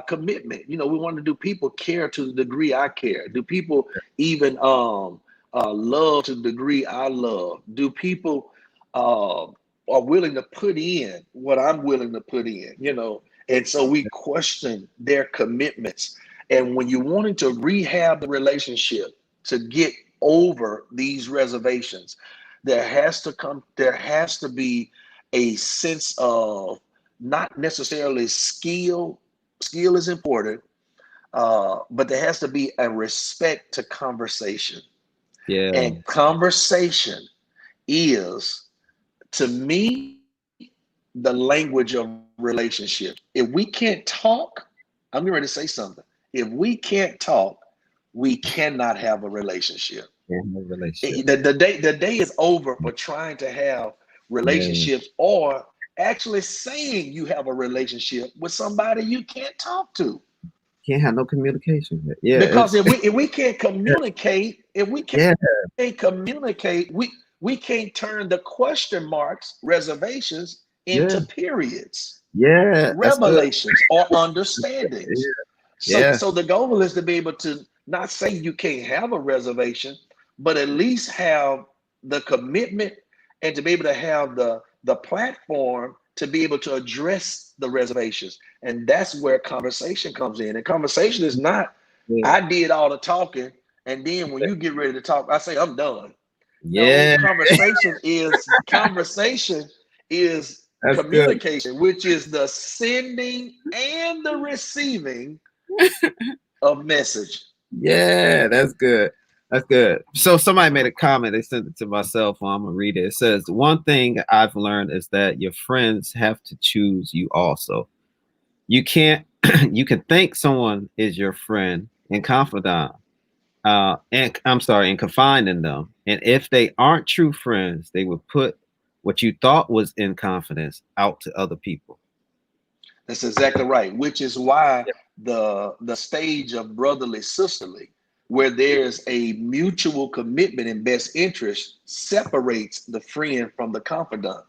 commitment. We want to, do people care to the degree I care? Do people even love to the degree I love? Do people are willing to put in what I'm willing to put in? And so we question their commitments. And when you're wanting to rehab the relationship to get over these reservations, there has to be a sense of not necessarily skill. Skill is important, but there has to be a respect to conversation. yeah, And conversation is, to me, the language of relationships. If we can't talk, I'm getting ready to say something. If we can't talk, we cannot have a relationship. yeah. No relationship. The day is over for trying to have Yeah, relationships, or actually saying you have a relationship with somebody you can't talk to. can't have no communication. Yeah, Because if we can't communicate, if we can't yeah, communicate, we we can't turn the question marks, reservations, Yeah. into periods, Yeah. That's good. revelations, or Yeah. understandings. So, Yeah. so the goal is to be able to not say you can't have a reservation, but at least have the commitment and to be able to have the platform to be able to address the reservations. And that's where conversation comes in. And conversation is not, Yeah. I did all the talking, and then when you get ready to talk, I say I'm done. No, Yeah. conversation is That's good. communication, which is the sending and the receiving of message. Yeah, that's good. That's good. So somebody made a comment. They sent it to my cell phone. I'm gonna read it. It says, "One thing I've learned is that your friends have to choose you also. You can't you can think someone is your friend and confidant, and I'm sorry, and confide in them. And if they aren't true friends, they will put what you thought was in confidence out to other people." That's exactly right, which is why the stage of brotherly sisterly, where there's a mutual commitment and best interest, separates the friend from the confidant.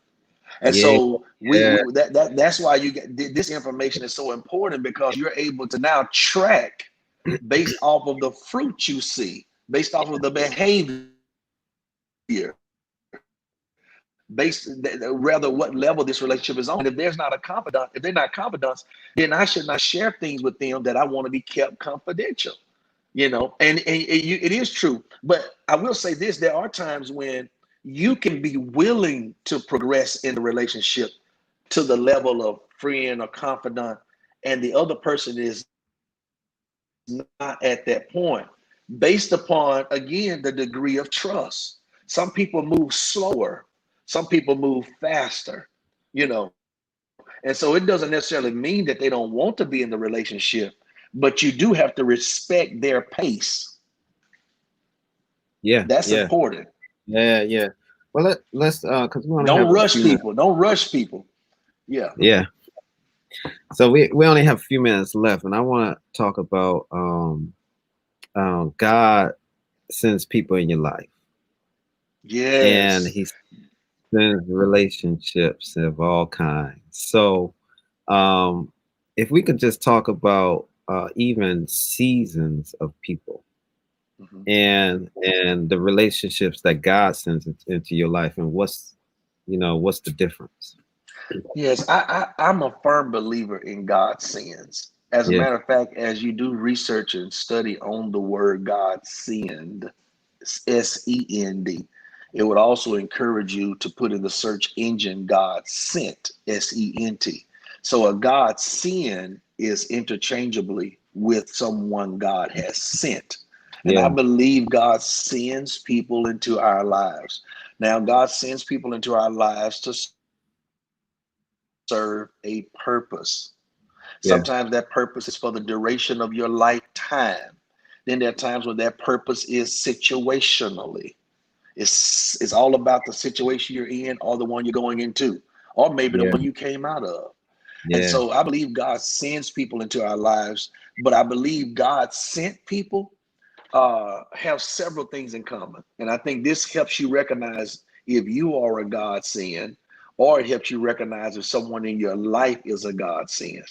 And Yeah, so yeah, that's why you get this information is so important, because you're able to now track based off of the fruit you see, based off of the behavior, based rather what level this relationship is on. And if there's not a confidant, if they're not confidants, then I should not share things with them that I want to be kept confidential. And it is true. But I will say this: there are times when you can be willing to progress in the relationship to the level of friend or confidant, and the other person is not at that point, based upon, again, the degree of trust. Some people move slower, some people move faster, you know. And so it doesn't necessarily mean that they don't want to be in the relationship, but you do have to respect their pace. yeah, That's yeah, important. yeah, yeah. Well, let's because we only Don't have a rush few minutes. people. Don't rush people. Yeah. Yeah. So we only have a few minutes left, and I want to talk about God sends people in your life, and Yes. He sends relationships of all kinds. So um, if we could just talk about even seasons of people Mhm. and the relationships that God sends into your life, and what's the difference? Yes, I'm a firm believer in God's sins. As a Yeah, matter of fact, as you do research and study on the word God send, SEND, it would also encourage you to put in the search engine God sent, SENT. So a God send is interchangeably with someone God has sent. And yeah, I believe God sends people into our lives. Now, God sends people into our lives to serve a purpose. yeah, Sometimes that purpose is for the duration of your lifetime. Then there are times when that purpose is situationally. It's all about the situation you're in or the one you're going into, or maybe the yeah, one you came out of. And yeah, so I believe God sends people into our lives, but I believe God sent people have several things in common. And I think this helps you recognize if you are a God send, or it helps you recognize if someone in your life is a God send.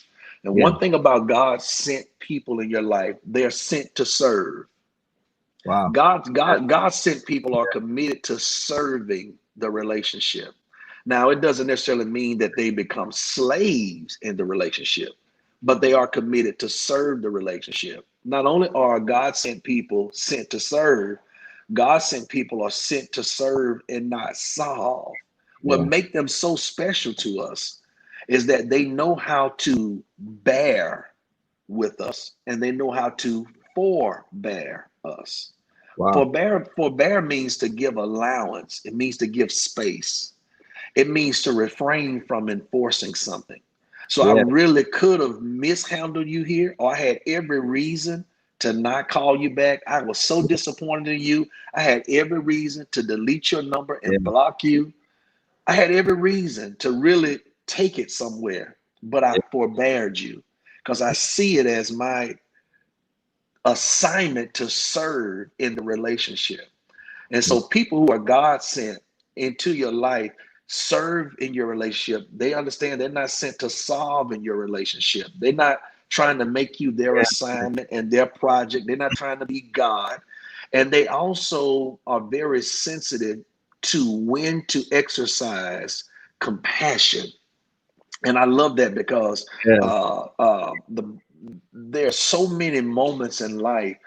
And yeah. one thing about God sent people in your life, they're sent to serve. Wow. God sent people are committed to serving the relationship. Now, it doesn't necessarily mean that they become slaves in the relationship, but they are committed to serve the relationship. Not only are God sent people sent to serve, God sent people are sent to serve and not solve. What Yeah, make them so special to us is that they know how to bear with us, and they know how to forbear us. wow. Forbear means to give allowance. It means to give space. It means to refrain from enforcing something. So I Yeah, really could have mishandled you here, or I had every reason to not call you back. I was so disappointed in you. I had every reason to delete your number yeah, and block you. I had every reason to really take it somewhere, but I yeah, forbeared you because I see it as my assignment to serve in the relationship. And so people who are God sent into your life serve in your relationship. They understand they're not sent to solve in your relationship. They're not trying to make you their Yeah. assignment and their project. They're not trying to be God. And they also are very sensitive to when to exercise compassion. And I love that because Yeah. there are so many moments in life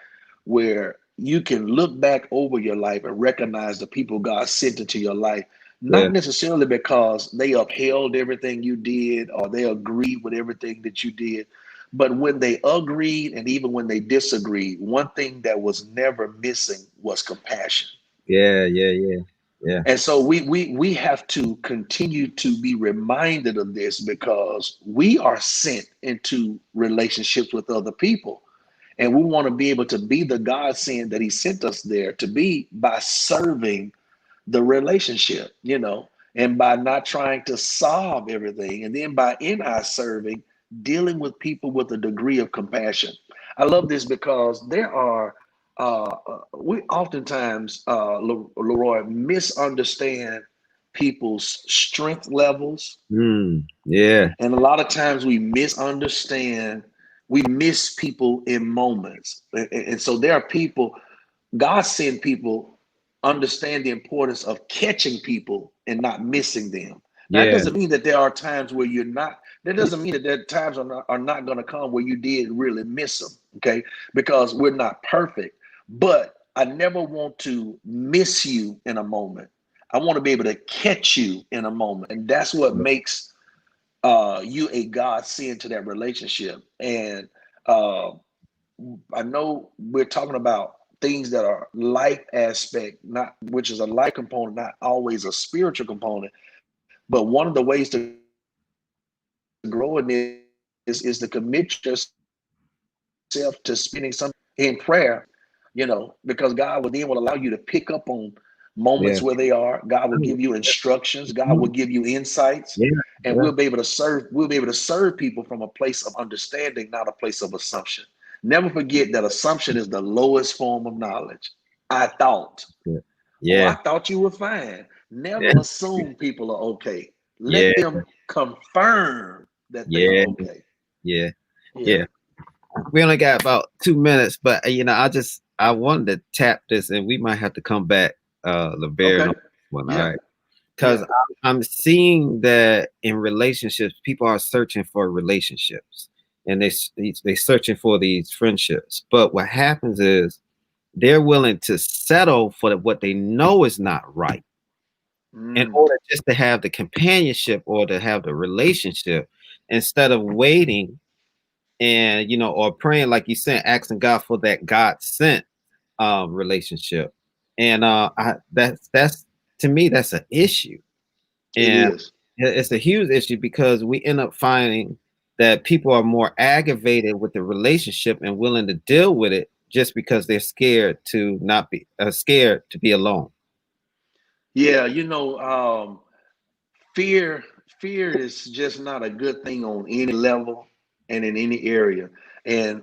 where you can look back over your life and recognize the people God sent into your life, not Yeah. necessarily because they upheld everything you did or they agreed with everything that you did, but when they agreed and even when they disagreed, one thing that was never missing was compassion. Yeah. Yeah. Yeah. Yeah. And so we have to continue to be reminded of this because we are sent into relationships with other people. And we want to be able to be the God sent that He sent us there to be by serving the relationship, and by not trying to solve everything. And then by in our serving, dealing with people with a degree of compassion. I love this because we oftentimes, Leroy, misunderstand people's strength levels. Yeah. And a lot of times we miss people in moments. And so there are people, God send people understand the importance of catching people and not missing them. Now, that Yeah. doesn't mean that there are times where you're not, that doesn't mean that there times are not going to come where you did really miss them, okay? Because we're not perfect. But I never want to miss you in a moment. I want to be able to catch you in a moment. And that's what makes you a God send to that relationship. And uh, I know we're talking about things that are life aspect, not which is a life component, not always a spiritual component. But one of the ways to grow in this is to commit yourself to spending some in prayer, because God will then will allow you to pick up on moments where they are. God will Yeah. give you instructions. God will give you insights, and Yeah. Yeah. we'll be able to serve people from a place of understanding, not a place of assumption. Never forget that assumption is the lowest form of knowledge. I thought. Yeah. Oh, I Yeah. thought you were fine. Never Yeah. assume people are okay. Yeah. Let them confirm that they are Yeah. okay. Yeah. Yeah. Yeah. We only got about 2 minutes, but I wanted to tap this, and we might have to come back, LeBaron, on Okay. this one. All Yeah. right, because Yeah. I'm seeing that in relationships, people are searching for relationships, and they searching for these friendships. But what happens is they're willing to settle for what they know is not right in Mm. order just to have the companionship or to have the relationship, instead of waiting and or praying, like you said, asking God for that God sent relationship. And that's to me, that's an issue. It And is. it's a huge issue because we end up finding that people are more aggravated with the relationship and willing to deal with it just because they're scared to not be scared to be alone. Yeah. Fear. Fear is just not a good thing on any level and in any area. And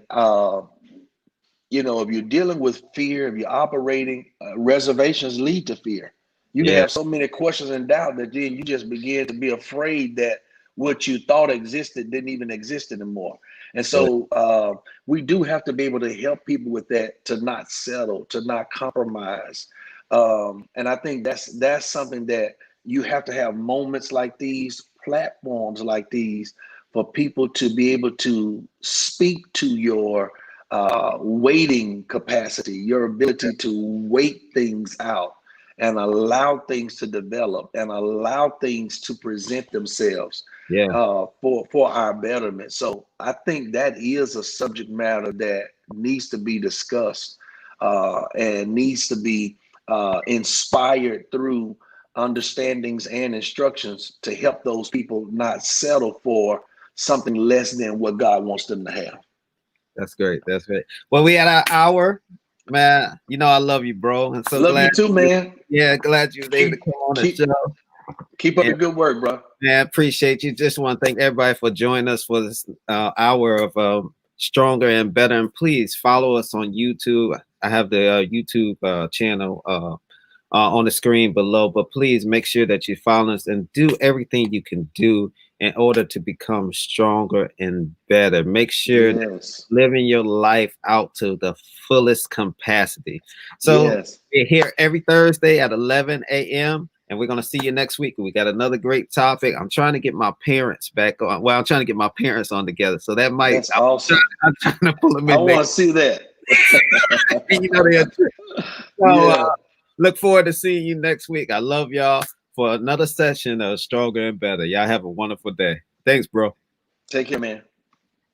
if you're dealing with fear, if you're operating, reservations lead to fear. You can Yeah. have so many questions and doubt that then you just begin to be afraid that what you thought existed didn't even exist anymore. And Yeah. so we do have to be able to help people with that, to not settle, to not compromise. And I think that's something that you have to have moments like these, platforms like these, for people to be able to speak to your waiting capacity, your ability to wait things out and allow things to develop and allow things to present themselves Yeah. for our betterment. So I think that is a subject matter that needs to be discussed and needs to be inspired through understandings and instructions to help those people not settle for something less than what God wants them to have. That's great. That's great. Well, we had our hour, man. I love you, bro. I'm so Love you glad. too, man. Yeah, glad you was able to Keep come on the keep show. keep up And the good work, bro. man, appreciate you. Just want to thank everybody for joining us for this hour of Stronger and Better. And please follow us on YouTube. I have the YouTube channel on the screen below. But please make sure that you follow us and do everything you can do in order to become stronger and better. Make sure that Yes. living your life out to the fullest capacity. So Yes. we're here every Thursday at 11 a.m. and we're going to see you next week. We got another great topic. I'm trying to get my parents back on. Well, I'm trying to get my parents on together. So that might, That's awesome. I'm trying to pull them I in want to next. see that. You know, so Yeah. look forward to seeing you next week. I love y'all for another session of Stronger and Better. Y'all have a wonderful day. Thanks, bro. Take care, man.